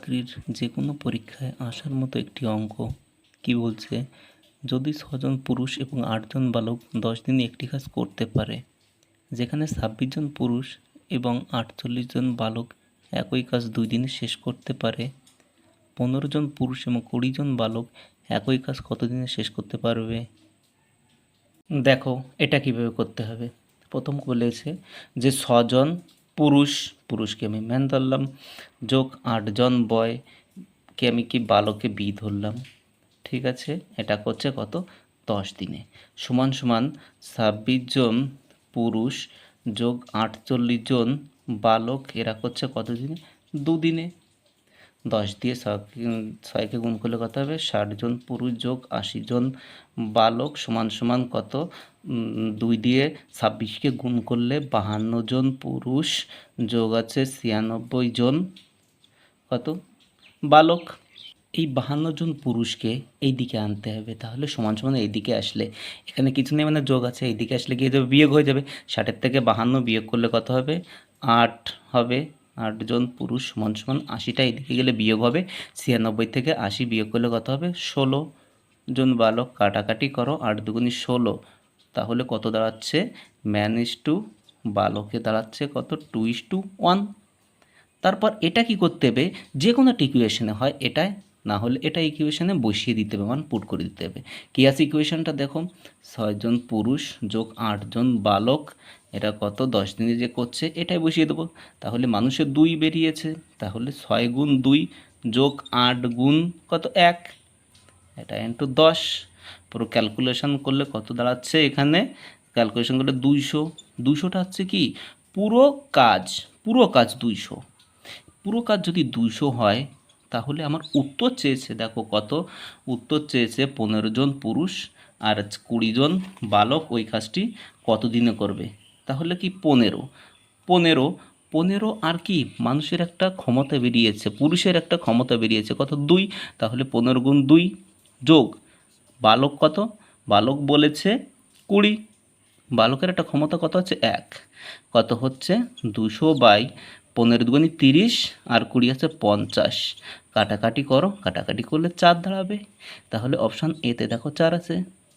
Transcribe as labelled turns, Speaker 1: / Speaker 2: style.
Speaker 1: চাকরির যে কোনো পরীক্ষায় আসার মতো একটি অঙ্ক। কি বলছে, যদি 6জন পুরুষ এবং 8জন বালক 10 দিনে একটি কাজ করতে পারে, যেখানে 26 জন পুরুষ এবং 48 জন বালক একই কাজ 2 দিনে শেষ করতে পারে, 15 জন পুরুষ এবং 20 জন বালক একই কাজ কত দিনে শেষ করতে পারবে? দেখো এটা কিভাবে করতে হবে। প্রথম বলেছে যে 6জন পুরুষকে আমি ম্যান ধরলাম, যোগ 8জন বয়কে আমি কি বালকে বি ধরলাম। ঠিক আছে, এটা করছে কত 10 দিনে, সমান সমান 26 জন পুরুষ যোগ 48 জন বালক, এরা করছে কত দিনে? 2 দিনে। 10 দিয়ে 6কে গুণ করলে কত হবে? 60 জন পুরুষ যোগ 80 জন বালক সমান সমান কত? 2 দিয়ে 26কে গুণ করলে 52 জন পুরুষ যোগ আছে 96 জন কত বালক। এই 52 জন পুরুষকে এই দিকে আনতে হবে, তাহলে সমান সমান এই দিকে আসলে এখানে কিছু নেই, মানে যোগ আছে, এই দিকে আসলে গিয়ে যাবে বিয়োগ হয়ে যাবে। 60 থেকে 52 বিয়োগ করলে কত হবে? 8 হবে। 8 জন পুরুষ সমান সমান 80টা এদিকে গেলে বিয়োগ হবে, 96 থেকে 80 বিয়োগ করলে কত হবে? 16 জন বালক। কাটাকাটি করো, 8 দুগুণি 16, তাহলে কত দাঁড়াচ্ছে? ম্যান ইস টু বালকে দাঁড়াচ্ছে কত? 2:1। তারপর এটা কি করতে হবে, যে কোনো একটা ইকুয়েশনে হয়, এটায় না হলে এটা ইকুয়েশনে বসিয়ে দিতে হবে, মানে পুট করে দিতে হবে। কী আছে ইকুয়েশনটা দেখো, 6জন পুরুষ যোগ 8জন বালক, এটা কত 10 দিনে যে করছে, এটাই বসিয়ে দেবো। তাহলে মানুষের 2 বেরিয়েছে, তাহলে 6 গুণ 2 যোগ 8 গুণ কত 1, এটা ইন্টু 10। পুরো ক্যালকুলেশন করলে কত দাঁড়াচ্ছে? এখানে ক্যালকুলেশন করলে 200টা হচ্ছে কি পুরো কাজ 200। পুরো কাজ যদি 200 হয়, তাহলে আমার উত্তর চেয়েছে, দেখো কত উত্তর চেয়েছে, 15 জন পুরুষ আর 20 জন বালক ওই কাজটি কত দিনে করবে। তাহলে কি 15 আর কি মানুষের একটা ক্ষমতা বেরিয়েছে, পুরুষের একটা ক্ষমতা বেরিয়েছে কত? 2। তাহলে 15 গুণ 2 যোগ বালক কত? বালক বলেছে 20, বালকের একটা ক্ষমতা কত হচ্ছে? 1। কত হচ্ছে? 200/15 দুগুণি 30 আর 20 আছে 50। কাটাকাটি করো, কাটাকাটি করলে 4 দাঁড়াবে। তাহলে অপশান এতে দেখো 4 আছে।